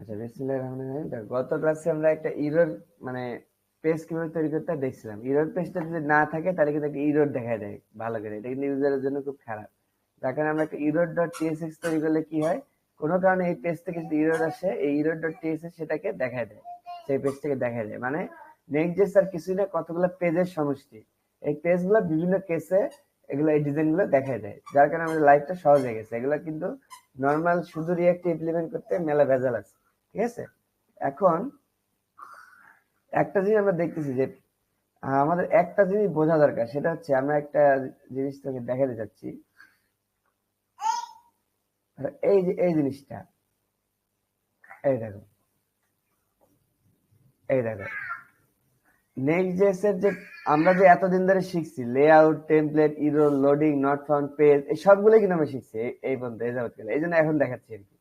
আচ্ছা, বিসমিল্লাহির রহমানির রহিম। গত ক্লাসে আমরা একটা ইরর মানে পেজ কিভাবে তৈরি করতে হয় দেখছিলাম। ইরর পেজটা যদি না থাকে তাহলে কিন্তু একটা ইরর দেখায় দেয় ভালো করে। এটা কিন্তু ইউজারের জন্য খুব খারাপ। যার কারণে আমরা একটা ইরর ডট টিএসএক্স তৈরি করলে কি হয়, কোনো কারণে এই পেজ থেকে যদি ইরর আসে, এই ইরর ডট টিএসএক্স সেটাকে দেখায় দেয়, সেই পেজটাকে দেখায় দেয়। মানে নেক্সট আর কিছুই না, কতগুলো পেজের সমষ্টি। এই পেজগুলো বিভিন্ন কেসে এগুলো এই ডিজাইনগুলো দেখায় দেয়, যার কারণে আমাদের লাইফটা সহজ হয়ে গেছে। এগুলো কিন্তু নর্মাল শুধু রিয়াক্ট ইমপ্লিমেন্ট করতে মেলা ভেজাল আছে, ঠিক আছে। এখন একটা জিনিস আমরা দেখতেছি যে আমাদের একটা জিনিস বোঝা দরকার, সেটা হচ্ছে আমরা একটা জিনিস তোকে দেখাতে যাচ্ছি। এই যে এই জিনিসটা, এই দেখো, এই দেখো নেক্সট.জেএস এর যে আমরা যে এতদিন ধরে শিখছি layout, template, error, loading, not found page, এই সবগুলো কিন্তু আমরা শিখছি এই পর্যন্ত, এই যাবত গেলে। এই জন্য এখন দেখাচ্ছি আর কি।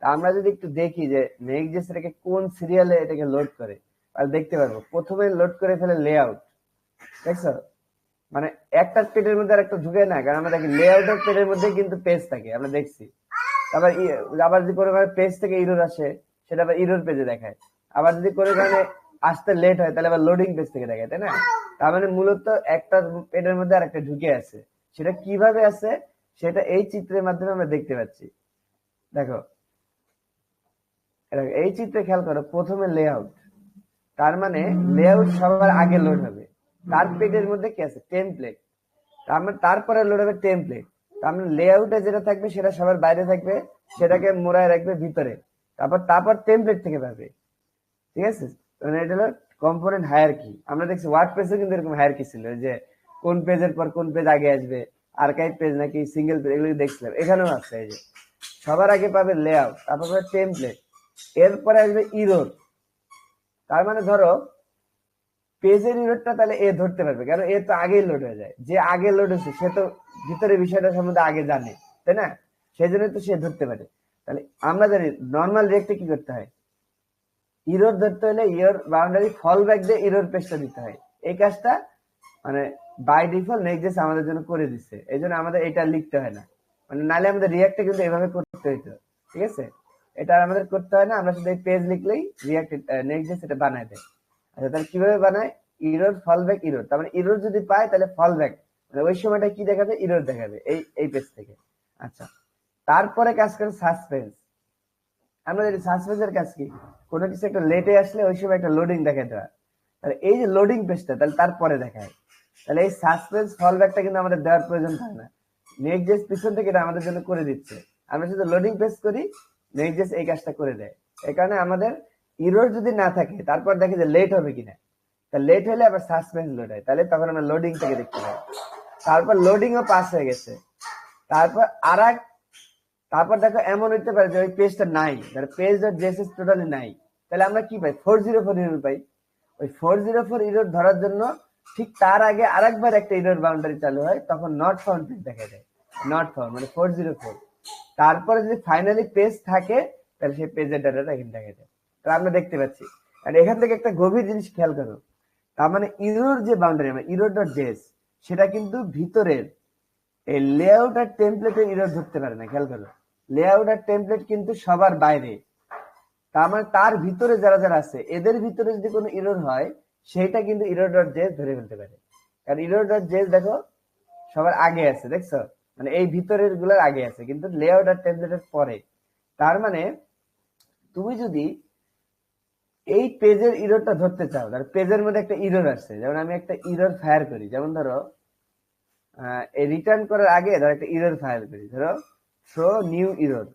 আমরা যদি একটু দেখি যে নেক্সট.জেএস এটাকে কোন সিরিয়ালে এটাকে লোড করে, তাহলে দেখতে পারবো প্রথমে লোড করে ফেলে লেআউট, দেখছো? মানে একটা পেজের মধ্যে আর একটা ঢুকে না, কারণ আমরা দেখি লেআউটের পেজের মধ্যে কিন্তু পেজ থাকে, আমরা দেখছি। আবার আবার যদি কোনো পেজ থেকে ইরর আসে, সেটা আবার ইরর পেজে দেখায়। আবার যদি কোনো কারণে আসতে লেট হয়, তাহলে আবার লোডিং পেজ থেকে দেখায়, তাই না? তার মানে মূলত একটা পেজের মধ্যে আর একটা ঢুকে আছে। সেটা কিভাবে আছে সেটা এই চিত্রের মাধ্যমে আমরা দেখতে পাচ্ছি। দেখো এই চিত্রে খেয়াল করো, প্রথমে লেআউট, তার মানে লেআউট সবার আগে লোড হবে। তার পেজের মধ্যে কি আছে? টেমপ্লেট। তার মানে তারপরে লোড হবে টেমপ্লেট। তার মানে লেআউটে যেটা থাকবে সেটা সবার বাইরে থাকবে, সেটাকে মোড়ায় রাখবে ভিতরে। তারপর টেমপ্লেট থেকে পাবে, ঠিক আছে। মানে এটা হলো কম্পোনেন্ট হায়ারার্কি। আমরা দেখছি ওয়ার্ডপ্রেসে কিন্তু এরকম হায়ারার্কি ছিল, যে কোন পেজের পর কোন পেজ আগে আসবে, আর্কাইভ পেজ নাকি সিঙ্গেল পেজ, এগুলো দেখছিলাম। এখানেও আছে, এই যে সবার আগে পাবে লেআউট, তারপর পাবে টেমপ্লেট, এরপরে আসবে ইরর। তার মানে ধরো পেজের ইররটা তাহলে এ ধরতে পারবে, কারণ এ তো আগেই লোড হয়ে যায়। যে আগে লোড হচ্ছে সে তো ভিতরে বিষয়টা সম্বন্ধে আগে জানে, তাই না? সেই জন্য তো সে ধরতে পারে। তাহলে আমরা জানি নর্মাল রিয়েক্টে কি করতে হয়, ইরর ধরতে হলে ইরর বাউন্ডারি ফল ব্যাক দিয়ে ইরর পেজটা দিতে হয়। এই কাজটা মানে বাই ডিফল্ট নেক্সট আমাদের জন্য করে দিচ্ছে, এই জন্য আমাদের এটা লিখতে হয় না। মানে নাহলে আমাদের রিয়াক্টে কিন্তু এভাবে করতে হইতো, ঠিক আছে। এটা আমাদের করতে হয় না, আমরা শুধু এই পেজ লিখলেই রিয়াক্ট নেক্সট এটা বানায় দেয়। আচ্ছা, তাহলে কিভাবে বানায়? Error, fall back, error. তার মানে ইরর যদি পায় তাহলে ফল ব্যাক, মানে ওই সময়টা কি দেখাবে? ইরর দেখাবে এই পেজ থেকে। আচ্ছা, তারপরে কাজ করে সাসপেন্স। আমরা যদি সাসপেন্সের কাজ কি, কোনো কিছু একটা লেটে আসলে ওই সময় একটা লোডিং দেখায় দেওয়া। তাহলে এই যে লোডিং পেজটা তাহলে তারপরে দেখায়, তাহলে এই সাসপেন্স ফল ব্যাকটা কিন্তু আমাদের দেওয়ার প্রয়োজন হয় না। নেক্সট পিছন থেকে এটা আমাদের জন্য করে দিচ্ছে। আমরা শুধু লোডিং পেজ করি, নেক্সট এই কাজটা করে দেয়। এই কারণে আমাদের ইরর যদি না থাকে, তারপর দেখে যে লেট হবে কিনা, তা লেট হলে আবার সাসপেন্স লোড হয়, তাহলে তখন আমরা লোডিং থেকে দেখতে পাই। তারপর লোডিংও পাস হয়ে গেছে, তারপর তারপর দেখো এমন হইতে পারে যে ওই পেজটা নাই, পেজ ডট জেএসএস টোটালি নাই, তাহলে আমরা কি পাই? 404 ইরর পাই। ওই 404 ইরর ধরার জন্য ঠিক তার আগে আরেকবার একটা ইরর বাউন্ডারি চালু হয়, তখন নট ফাউন্ড পেজ দেখা যায়। নট ফাউন্ড মানে 404। তারপরে যদি ফাইনালি পেজ থাকে, তাহলে সেই পেজের ডাটাটা এখানে দেখা যায়। তাহলে আমরা দেখতে পাচ্ছি। আর এখান থেকে একটা গভীর জিনিস খেয়াল করো, তার মানে ইরর যে বাউন্ডারি, মানে ইরর ডট জেএস, সেটা কিন্তু ভিতরের এই লেআউট আর টেমপ্লেটের ইরর ধরতে পারে না। খেয়াল করো, লেআউট আর টেমপ্লেট কিন্তু সবার বাইরে। তার মানে তার ভিতরে যারা যারা আছে, এদের ভিতরে যদি কোনো ইরর হয়, সেটা কিন্তু ইরর ডট জেএস ধরে ফেলতে পারে। কারণ ইরর ডট জেএস দেখো সবার আগে আছে, দেখছো? মানে এই ভিতরের গুলোর আগে আছে, কিন্তু লেআউট আর টেমপ্লেটের পরে। তার মানে তুমি যদি এই পেজের ইররটা ধরতে চাও, তার পেজের মধ্যে একটা ইরর আসছে, যেমন আমি একটা ইরর ফায়ার করি, যেমন ধরো এই রিটার্ন করার আগে ধরো একটা ইরর ফায়ার করি, ধরো থ্রো নিউ ইরর।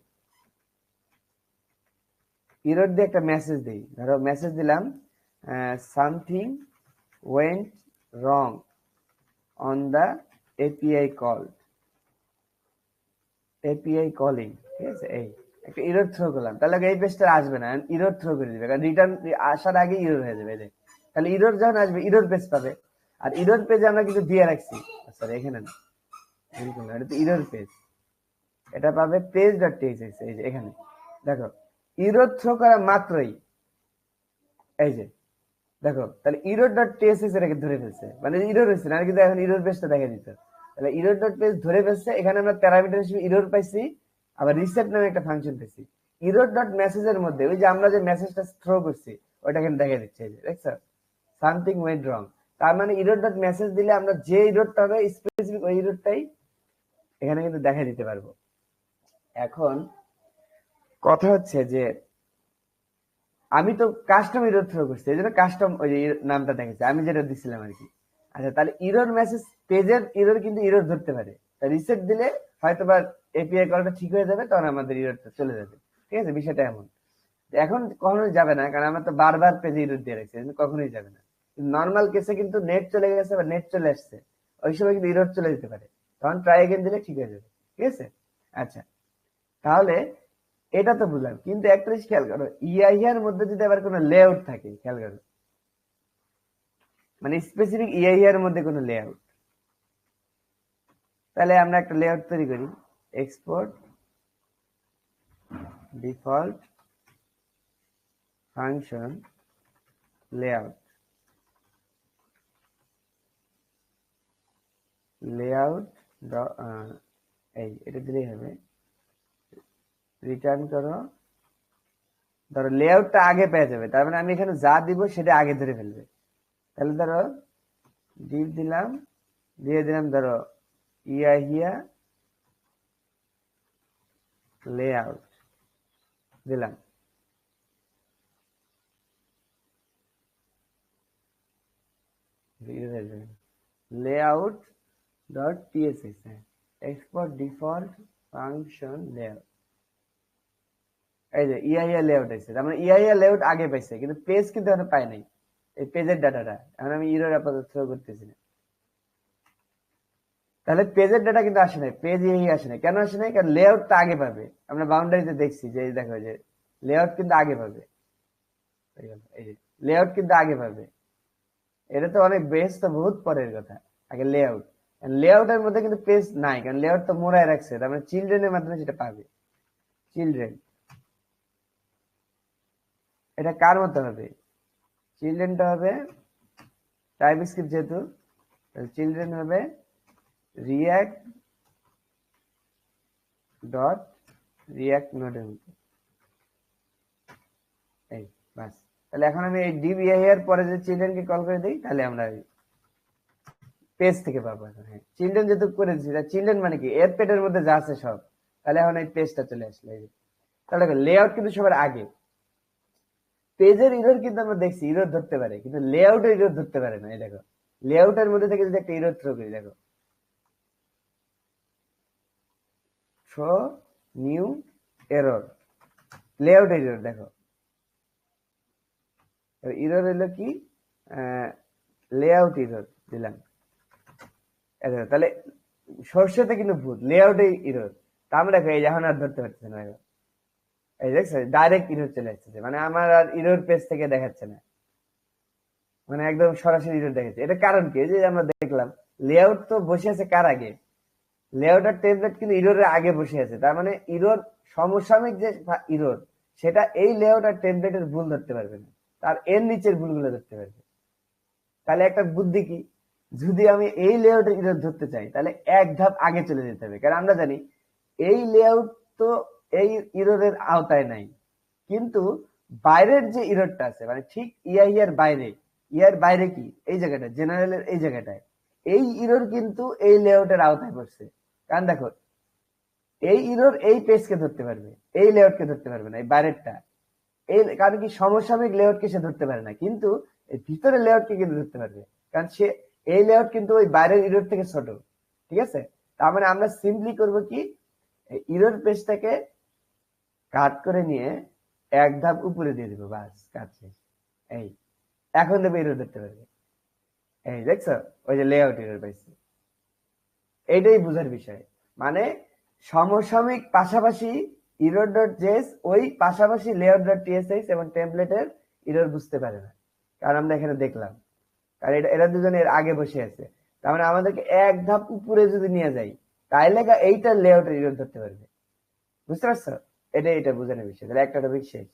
ইরর দিয়ে একটা মেসেজ দিই, ধরো মেসেজ দিলাম something went wrong on the API call, API calling, ঠিক আছে। এই একটা ইরর থ্রো করলাম, তাহলে এই পেজটা আসবে না, ইরর থ্রো করে দিবে, কারণ রিটার্ন আসার আগে ইরর হয়ে যাবে। তাহলে ইরর যখন আসবে ইরর পেজ পাবে। আর ইরর পেজে আমরা কিন্তু দিয়ে রাখছি, সরি এখানে না, এটা তো ইরর পেজ, এটা পাবে পেজ ডট টিএক্সএক্স। এই যে এখানে দেখো ইরর থ্রো করা মাত্রই, এই যে দেখো, তাহলে ইরর ডট টিএক্সএক্স এটাকে ধরে ফেলছে, মানে ইরর হয়েছে না, কিন্তু এখন ইরর পেজটা দেখা দিত। তাহলে ইরর ডট পেজ ধরে ফেলছে। এখানে আমরা প্যারামিটার হিসেবে ইরর পাইছি, আবার রিসেট নামে একটা ফাংশন পেয়েছি। ইরোর ডট মেসেজের মধ্যে ওই যে আমরা যে মেসেজটা থ্রো করছি ওটা কিন্তু দেখা দিচ্ছে, দেখছো সামথিং ওয়েন্ট রং। তার মানে ইরোর ডট মেসেজ দিলে আমরা যে ইরোরটা হবে স্পেসিফিক ওই ইরোরটাই এখানে কিন্তু দেখা দিতে পারবো। এখন কথা হচ্ছে যে আমি তো কাস্টম ইরোর থ্রো করছি, এই জন্য কাস্টম ওই যে নামটা দেখেছি আমি যেটা দিছিলাম আর কি। আচ্ছা, তাহলে ইরোর মেসেজ পেজের ইরোর কিন্তু ইরোর ধরতে পারে, রিসেট দিলে হয়তো বা এপিআই কলটা ঠিক হয়ে যাবে, তখন আমাদের ইরোরটা চলে যাবে। ঠিক আছে, বিষয়টা এমন। এখন কখনোই যাবে না, কারণ আমরা তো বারবার পেজে ইরোর দিয়ে রাখছি, কখনোই যাবে না। নর্মাল কেসে কিন্তু নেট চলে গেছে বা নেট চলে আসছে, ওই সময় কিন্তু ইরোর চলে যেতে পারে, তখন ট্রাই এগেন দিলে ঠিক হয়ে যাবে। ঠিক আছে, আচ্ছা তাহলে এটা তো বুঝলাম, কিন্তু একটা জিনিস খেয়াল করো, ইআইআর মধ্যে যদি আবার কোনো লেআউট থাকে, খেয়াল করো, মানে স্পেসিফিক ইআইআর মধ্যে কোনো লেআউট, তাহলে আমরা একটা লেআউট তৈরি করি, export default function layout, layout এই এটা দিলেই হবে। রিটার্ন করো, ধরো লেআউটটা আগে পেয়ে যাবে, তার মানে আমি এখানে যা দিব সেটা আগে ধরে ফেলবে। তাহলে ধরো ডিভ দিলাম, দিয়ে দিলাম ধরো ইআইহিয়া লেআউট দিলাম, layout dot TSS, export default function layout. এই যে ইআইআর লেআউট আছে, তার মানে ইআইআর লেআউট আগে পাইছে, কিন্তু পেজ কিন্তু এখনো পাই নাই, এই পেজের ডাটাটা এখন আমি ইরোর আপাতত থ্রো করতেছি না। তাহলে পেজের ডাটা কিন্তু আসে নাই, পেজ ইআই আসে নাই। কেন আসে নাই? কারণ লেআউটটা আগে পাবে। আমরা বাউন্ডারিতে দেখছি যে দেখো যে লেআউট কিন্তু আগে পাবে, এই যে লেআউট কিন্তু আগে পাবে। এটা তো অনেক বেস, তো বহুত পরের কথা, আগে লেআউট। লেআউটের মধ্যে কিন্তু পেজ নাই, কারণ লেআউট তো মোড়ায় রাখছে, তার মানে চিলড্রেনের মাধ্যমে সেটা পাবে। চিলড্রেন, এটা কার মতো হবে? চিলড্রেনটা হবে টাইপস্ক্রিপ্ট, যেহেতু চিলড্রেন হবে রিয়াক্ট ডট রিয়াক্ট নোডের মতো। এই বাস, তাহলে এখন আমি এই ডিভ এর পরে যে চিলড্রেনকে কল করে দিই, তাহলে আমরা পেজ থেকে পাবো। এখন হ্যাঁ, চিলড্রেন যেহেতু করে দিচ্ছি, চিলড্রেন মানে কি এর পেটের মধ্যে যা আছে সব, তাহলে এখন এই পেজটা চলে আসলো। তাহলে লেআউট কিন্তু সবার আগে, পেজের ইরর কিন্তু আমরা দেখছি ইরর ধরতে পারে, কিন্তু লেআউটের ইরর ধরতে পারে না। এই দেখো লেআউটের মধ্যে থেকে যদি একটা ইরর থ্রো করি, দেখো থ্রো নিউ এরর, লেআউটের ইরর, দেখো ইরর হলো কি লেআউট ইরর দিলাম। তাহলে সর্ষেতে কিন্তু ভূত, লেআউটে ইরর, তা আমরা দেখো এই এখন আর ধরতে পারছি না। এই দেখছো ডাইরেক্ট ইরর চলে আসছে, মানে আমার আর ইরর পেজ থেকে দেখাচ্ছে না, মানে একদম সরাসরি ইরর দেখাচ্ছে। এটা কারণ কি? যে আমরা দেখলাম লেআউট তো বসে আছে কার আগে? লেআউট আর টেমপ্লেট কিন্তু ইররের আগে বসে আছে, তার মানে ইরর সমসাময়িক যে ইরর, সেটা এই লেআউট আর টেমপ্লেটের ভুল ধরতে পারবে না, তার এর নিচের ভুলগুলো ধরতে পারবে। তাহলে একটা বুদ্ধি কি, যদি আমি এই লেআউটের ইরর ধরতে চাই, তাহলে এক ধাপ আগে চলে যেতে হবে, কারণ আমরা জানি এই লেআউট তো এই ইররের আওতায় নাই, কিন্তু বাইরের যে ইররটা আছে, মানে ঠিক ইআইআর বাইরে, ইয়ার বাইরে কি এই জায়গাটা জেনারেলের এই জায়গাটায়, এই ইরর কিন্তু এই লেআউটের আওতায় পড়ছে। কারণ দেখো এই ইরর এই পেজকে ধরতে পারবে, এই লেআউটকে ধরতে পারবে না, এই বাইরেরটা। এই কারণ কি সমসাময়িক লেআউটকে সে ধরতে পারে না, কিন্তু এই ভিতরের লেআউটকে কিন্তু ধরতে পারবে, কারণ সে এই লেআউট কিন্তু ওই বাইরের ইরর থেকে ছোট। ঠিক আছে, তার মানে আমরা সিম্পলি করব কি, ইরর পেজটাকে কাট করে নিয়ে এক ধাপ উপরে দিয়ে দিব, বাস কাজ শেষ। এই এখন দেবে ইরর ধরতে পারবে। এই দেখছো ওই যে লেআউট ইরর পাইছে, এইটাই বুঝার বিষয়। মানে সমসাময়িক পাশাপাশি ইরর ডট জেএস ওই পাশাপাশি লেআউট ডট টিএসএক্স এবং টেমপ্লেটের ইরর বুঝতে পারে না, কারণ আমরা এখানে দেখলাম, কারণ এরা দুজনে এর আগে বসে আছে। তার মানে আমাদেরকে এক ধাপ উপরে যদি নিয়ে যাই, তাইলে এইটা লেআউটের ইরর ধরতে পারবে। বুঝতে পারছো? এটা বোঝানোর বিষয়। তাহলে একটা টপিক শেষ।